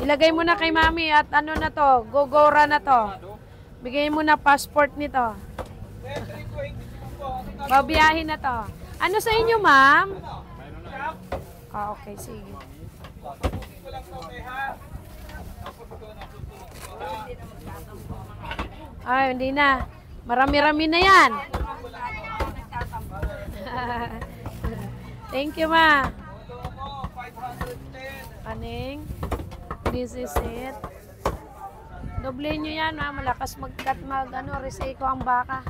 Ilagay mo na kay mami at ano na to, gogora na to. Bigay mo na passport nito. Babiyahin na to. Ano sa inyo, ma'am? Okay, sige. Ay, hindi na. Marami-rami na yan. Thank you, ma. Aning, this is it. Doble nyo yan, ma. Malakas reseko ang baka.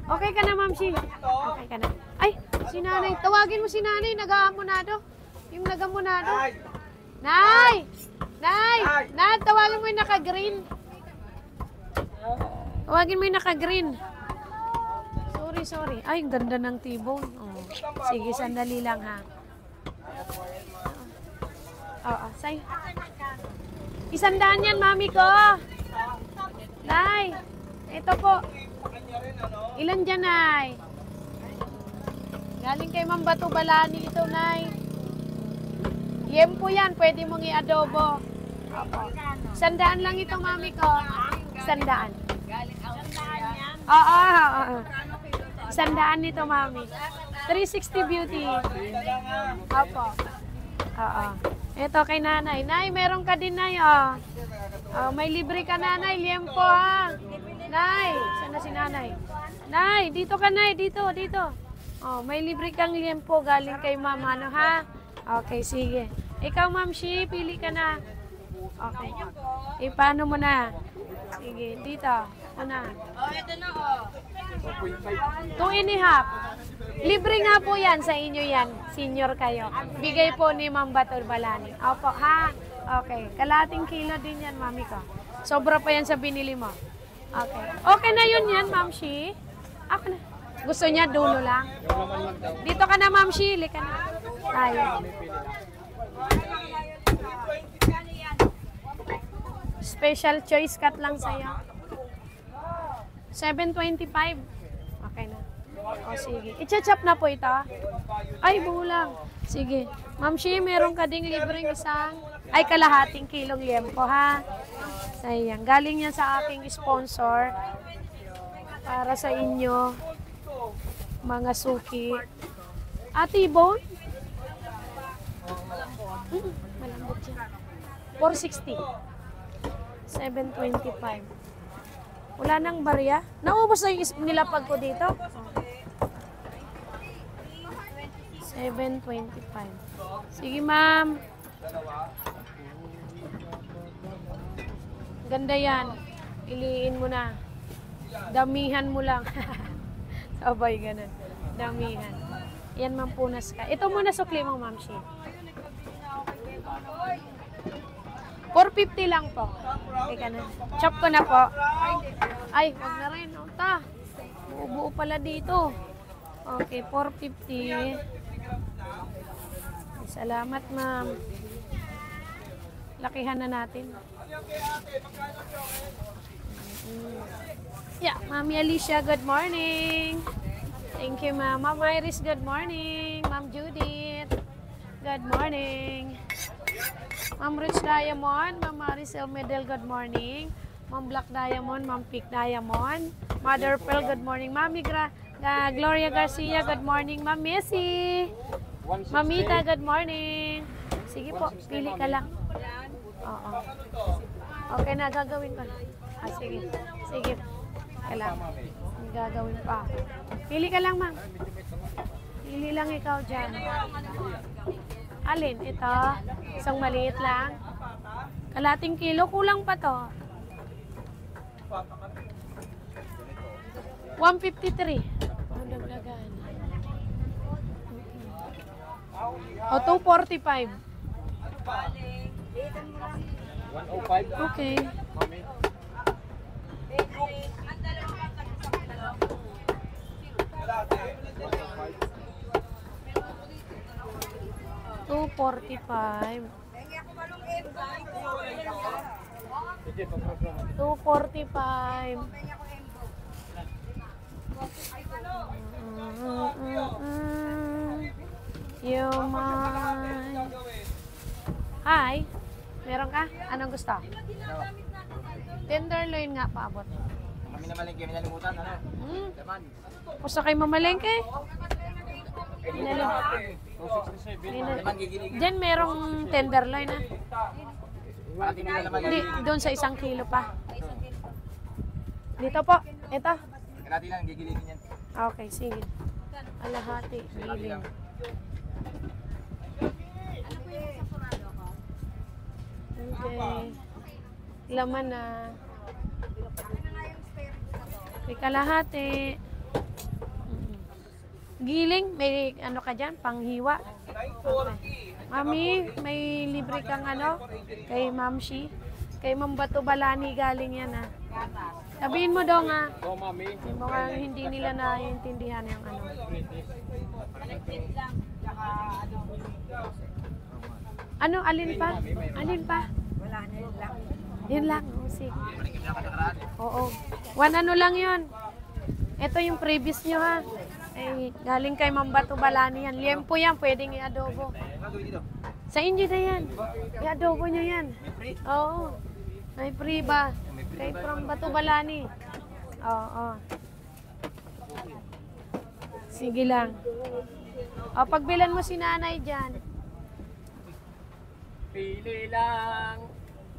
Okay ka na, ma'am, si. Okay ka na. Ay, si nanay. Tawagin mo si nanay. Nag-aamunado. Yung nag-aamunado. Nay! Nay! Nay, tawagan mo yung naka-green. Tawagin mo yung naka-green. Sorry. Ay, ang ganda ng tibong. Oh. Sige, sandali lang, ha. Oo, say. 100 yan, mami ko. Nay, ito po. Ilan dyan, Nay? Galing kay Ma'am Bato Balani ito, Nay. Yempo yan, pwede mong i-adobo. 100 lang ito, mami ko. 100. Oo. 100 nito, mami. 360 beauty. Opo. Oo. Ito kay nanay. Nay, meron ka din, Nay, oh. May libre ka, nanay. Liempo, ha. Nay, saan na si nanay? Nay, dito ka, Nay. Dito. Oh, may libre kang liempo galing kay mama, ano, ha? Okay, sige. Ikaw, Ma'am Shi, pili ka na. Okay. Paano mo na? Sige, dito. Una. Oh, ito na, oh. 2.5. Libre nga po yan sa inyo yan. Senior kayo. Bigay po ni Ma'am Bato Balani. Opo, ha? Okay. Kalating kilo din yan, mami ko. Sobra pa yan sa binili mo. Okay. Okay na yun yan, Ma'am Shi. Ako na. Gusto niya dulo lang. Dito ka na, Ma'am Shi. Lika na. Tayo. Special choice cut lang sa'yo. 7.25. Okay na. O, sige. I-chop na po ito. Ay, bulang. Sige. Ma'am Shi, meron ka ding libreng isang, kalahating kilong liempo, ha? Sayang. Galing yan sa aking sponsor. Para sa inyo, mga suki. Tibon? Malambot siya. 460. 7.25. Wala nang barya. Naubos na yung nilapag ko dito. 7.25. Sige, ma'am. Ganda yan. Piliin mo na. Damihan mo lang. Sabay, ganun. Damihan. Yan, ma'am, punas ka. Ito muna sukli mo, Ma'am Shi. 450 lang po. Teka na. Chop ko na po. Ay, wag na rin. Unta. Buo pala dito. Okay, 450. Salamat, ma'am. Lakihan na natin. Yeah, Mami Alicia, good morning. Thank you, ma'am. Ma'am Iris, good morning. Ma'am Judith, good morning. Ma'am Rich Diamond, Ma'am Maricel Medel, good morning. Ma'am Black Diamond, Ma'am Pink Diamond. Mother Pearl, good morning. Mami Gloria Garcia, good morning. Ma'am Messi. Mamita, good morning. Sige po, pili ka lang. Oo. Okay na, gagawin ko na. Sige. Sige. Kailangan. Gagawin pa. Pili ka lang, ma'am. Pili lang ikaw dyan. Alin? Ito. Isang maliit lang. Kalating kilo. Kulang pa to. 153. Ang dagdagan. O, 245. 105. Okay. Mami. 245. 245. You mine. Hi. Meron ka? Anong gusto? Tenderloin nga, paabot. Kami na malingki, may nalimutan, ano? Laman. Gusto kayo mamalengke? Inalim. 267. Laman gigiligin. Diyan merong tenderloin na. Parating nila laman. Hindi, doon sa 1 kilo pa. Dito po, ito. Kalati lang, gigiligin yan. Okay, sige. Alahati, giling. Okay. Laman na. May kalahati. Giling, may ano ka dyan? Panghiwa. Okay. Mami, may libre kang ano? Kay Ma'am Shi. Kay Ma'am Bato Balani galing yan ha. Sabihin mo daw nga. Oh, mami. Mukhang hindi nila naiintindihan yung ano. Ano, alin pa? Alin pa? Wala na yun lang. Yun lang. Oh, sige. Malingki na katakaraan. Oo. 1 ano lang yun. Ito yung previous nyo ha. Eh, galing kay Ma'am Bato Balani yan. Liempo yan, pwedeng i-adobo. Ano gawin dito? Sa inyo na yan. I-adobo nyo yan. May free? Oo. May free ba? Kay from Bato Balani. Oo. Sige lang. O, pagbilan mo si nanay dyan. Pili lang.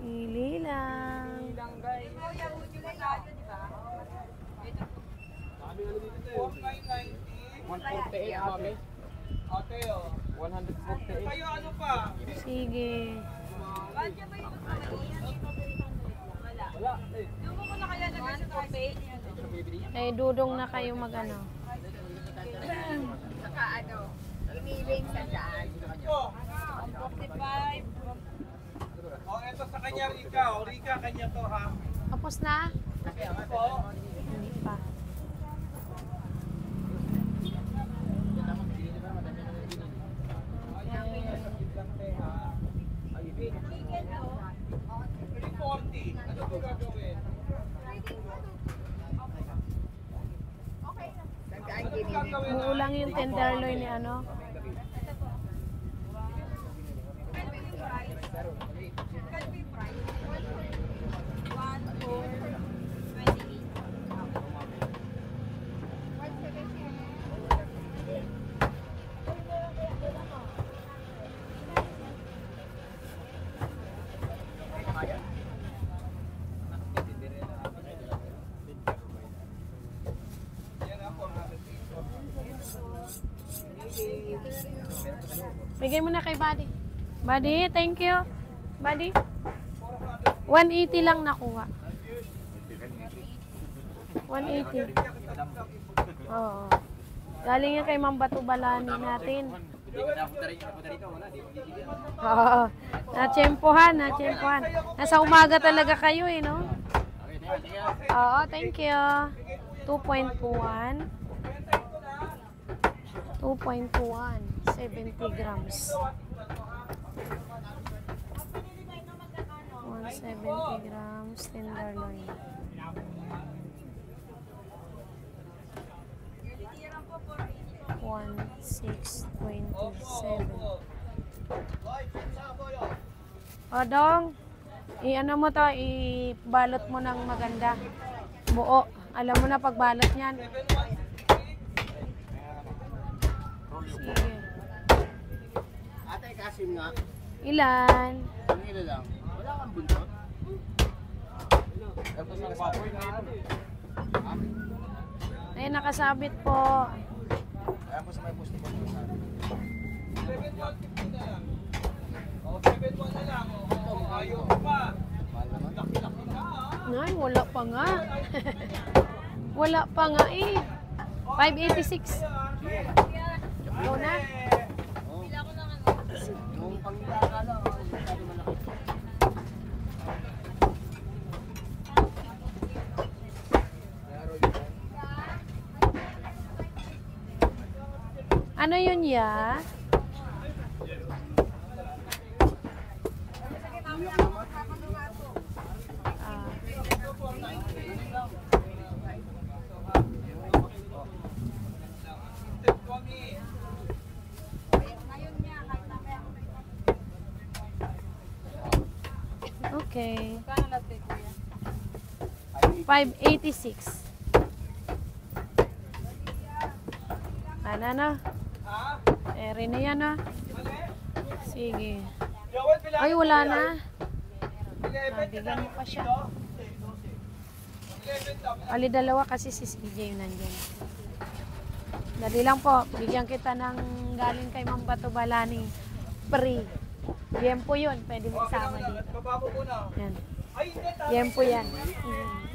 Ili lang. Lang guys. 148 mami. Ate oh. 148. Kayo ano pa? Sige. Wala. Kay Dudong na kayo magano. Saka ano, iniling sa daan. 45. Oh, eto sa kanya, Rika. O, Rika, kanya to, ha? Tapos na? Po. Hindi pa. May 40. Ano to gagawin? Saan giniling? Muulang yung tenderloin ni ano. Bigay mo na kay Buddy. Buddy, thank you. Buddy. 180 lang nakuha. 180. Oo. Galing yan kay Ma'am Bato Balani natin. Hindi ka napunta rito. Wala. Di mo gigilin. Oo. Natsyempohan, natsyempohan. Nasa umaga talaga kayo eh, no? Okay, thank you. Oo, thank you. 2.21. 2.21. 70 grams. 170 grams tenderloin. One 627. O dong, i-ano mo to, i-balot mo ng maganda. Buo. Alam mo na pagbalot niyan. Sige. Ate, kasim nga. Ilan? Ang ilo lang. Wala kang buntot. Tapos ang papoy na ito. Ayun, nakasabit po. Kaya po sa may post ko. 7,150 na lang. O, 7,1 na lang. O, ayaw pa. Mahal naman. Laki-laki na, ha? Nay, wala pa nga. Wala pa nga eh. 586. Go na. Yung pangilaka lang. Masyado malaki. Ano yun ya? Ah. Okay. Kano natin, kuya? 586. Ano na? Ha? Eri na yan ah. Mali? Sige. Joel, bilangin Ay, mo wala yan. na. 11 Bigyan mo pa siya. 11 daw. Ali dalawa kasi si CJ nandyan. Dali lang po. Bigyan kita ng galing kay Ma'am Bato Balani. Free. Yempo yun. Pwede mo isama dito. Baba mo muna. Yan. Ay, hindi. tama. Yempo yan.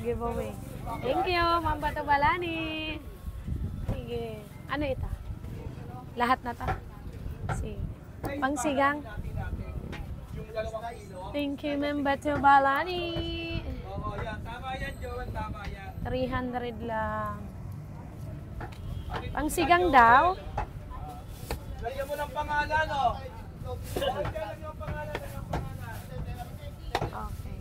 Giveaway. Thank you, Ma'am Bato Balani. Sige. Ano ito? Lahat na to? Sige. Pangsigang. Yung 2 kilo. Thank you, Ma'am Bato Balani. Oo, yan. Tama yan, Joel. Tama yan. 300 lang. Pangsigang daw? Lagyan mo ng pangalan, oh. Lagyan ng pangalan, Okay.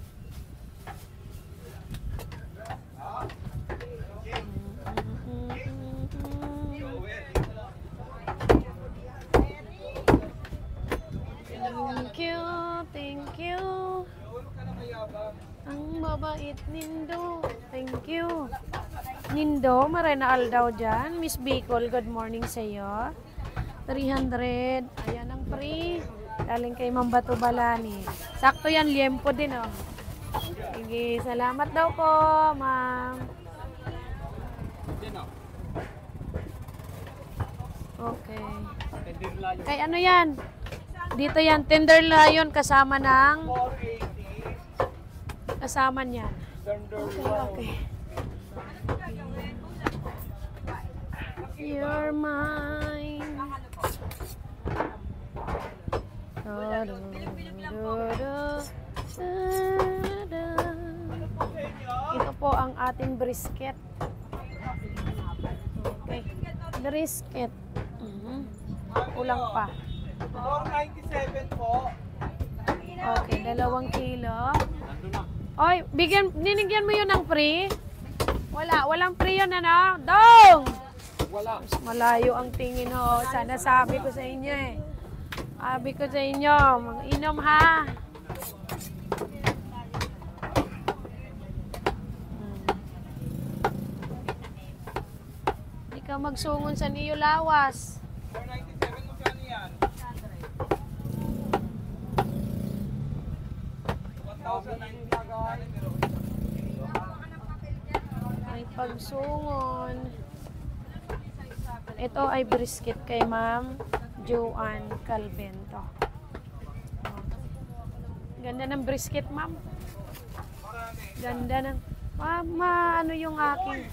Thank you, thank you. Joel, ka na mayabang. Ang mabait Nindo. Thank you. Nindo, marena aldaw dyan. Miss Bicol, good morning sa iyo. 300. Ayan ang free. Galing kay Ma'am Bato Balani. Sakto yan, liempo din oh. Sige, salamat daw po, ma'am. Okay. Kay ano yan? Dito yan, tenderloin kasama ng 480. kasama niyan. Okay. You're mine. Ito po ang ating brisket. Okay. Brisket. Kulang pa. 497 po. Okay, 2 kilo. Oy, ninigyan mo yun ng free? Walang free yun ano? Dong! Wala. Mas malayo ang tingin ho. Sana sabi ko sa inyo eh. Sabi ko sa inyo, mag-inom ha. Hindi ka magsungon sa niyo lawas. 497 magkano yan? 1,090 May pagsungon. Ito ay brisket kay Ma'am Joanne Calvento. Ganda ng brisket, ma'am. Ganda ng... Mama, ano yung aking...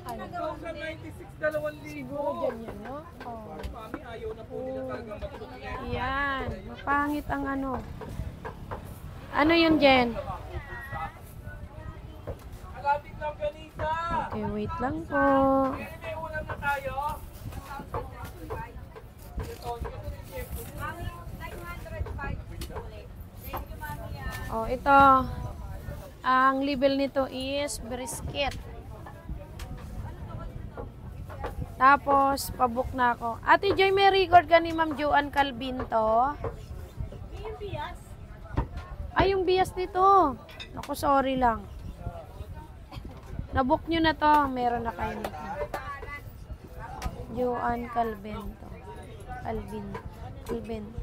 Ano? 1,096, 2,000. Siguro dyan yan, no? Oh. Mami, ayaw na po nila talaga matukyan. Yan. Mapangit ang ano. Ano yun, Jen? Kalapit ng ganisa. Okay, wait lang po. May ulam na tayo. Oh, ito. Ang label nito is brisket. Tapos, pabook na ako. Ate Joy, may record ka ni Ma'am Joanne Calvinto? Yung bias. Ay, yung bias nito. Ako, sorry lang. Nabook nyo na to. Meron na kayo nito. Joanne Calvinto. Calvinto.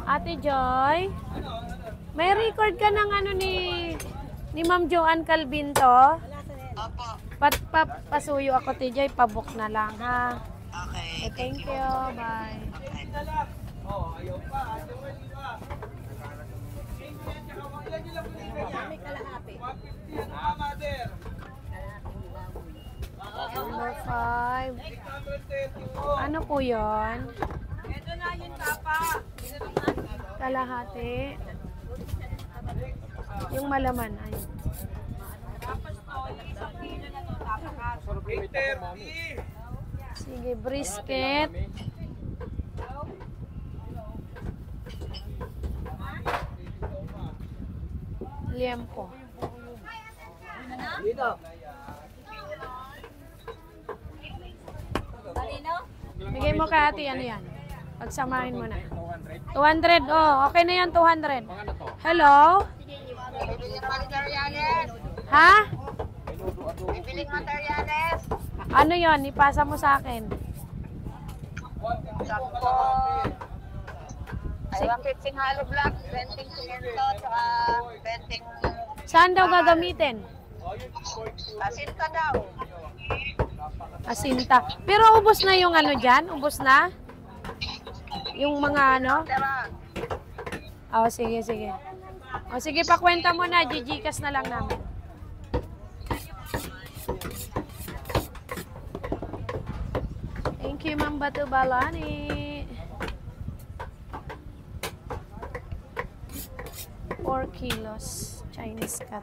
Ate Joy, may record ka ng ano ni Ma'am Joanne Calvinto? Pasuyo ako, Ate Joy, pabook na lang, ha? Okay. Thank you, bye. Oh, ayaw pa. Ayaw pa. Ilan nyo lang po niya? May kalahati. 150 yan, mother. Number 5. 830 po. Ano po yon? Ito na yung tapa. Kalahati. Yung malaman. Ay. Tapos to, yung isang kilo na to, tapakat. 830. Sige, brisket. liempo. Dito. Talino? Bigay mo kay ate, ano yan? Pagsamahin mo na. 200, oh. Okay na yan, 200. Hello? Bibiling materyales. Ha? Bibiling materyales. Ano yon? Ipasa mo sa akin. Sakto. Ay, 150 hollow block, 20 simento, tsaka 20 Saan daw gagamitin? asinta daw. Asinta. Pero ubos na yung ano dyan? Ubos na? Yung mga ano? Tara. Oh, sige, sige. Oh, sige, pakwenta mo na. Gigikas na lang namin. Thank you, Ma'am Batu Balani. 4 kilos. Chinese cut.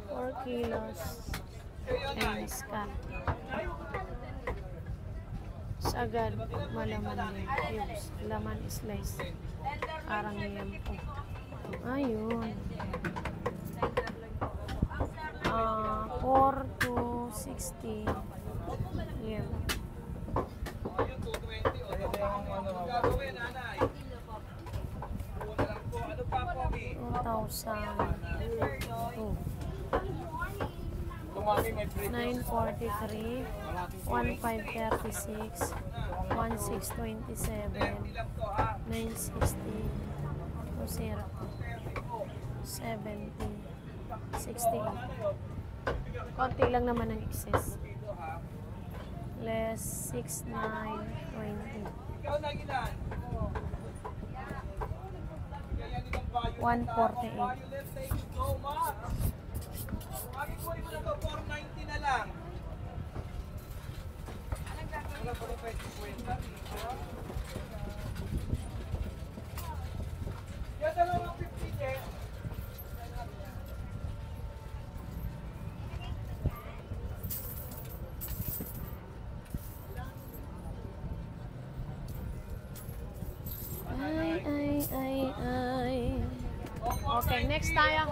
4 kilos. Chinese cut. Sagad. Malaman din. Cubes. Laman slice. Parang yan po. Ayun. 4 to 60. Yan. Gagawin, nanay. Una lang po. Ano pa po, Mi? 2,002. Tumami may free. 943, 1536, 1627, 960, 20, 70, 68. Konti lang naman ang excess. Less 6920. Ikaw na ilan? 148. Violet, thank you so much. Bakit po rin mo na to? 490 na lang. Wala pa rin pwede kwenta. Yan, 250 eh. Ay. Okay, next tayo.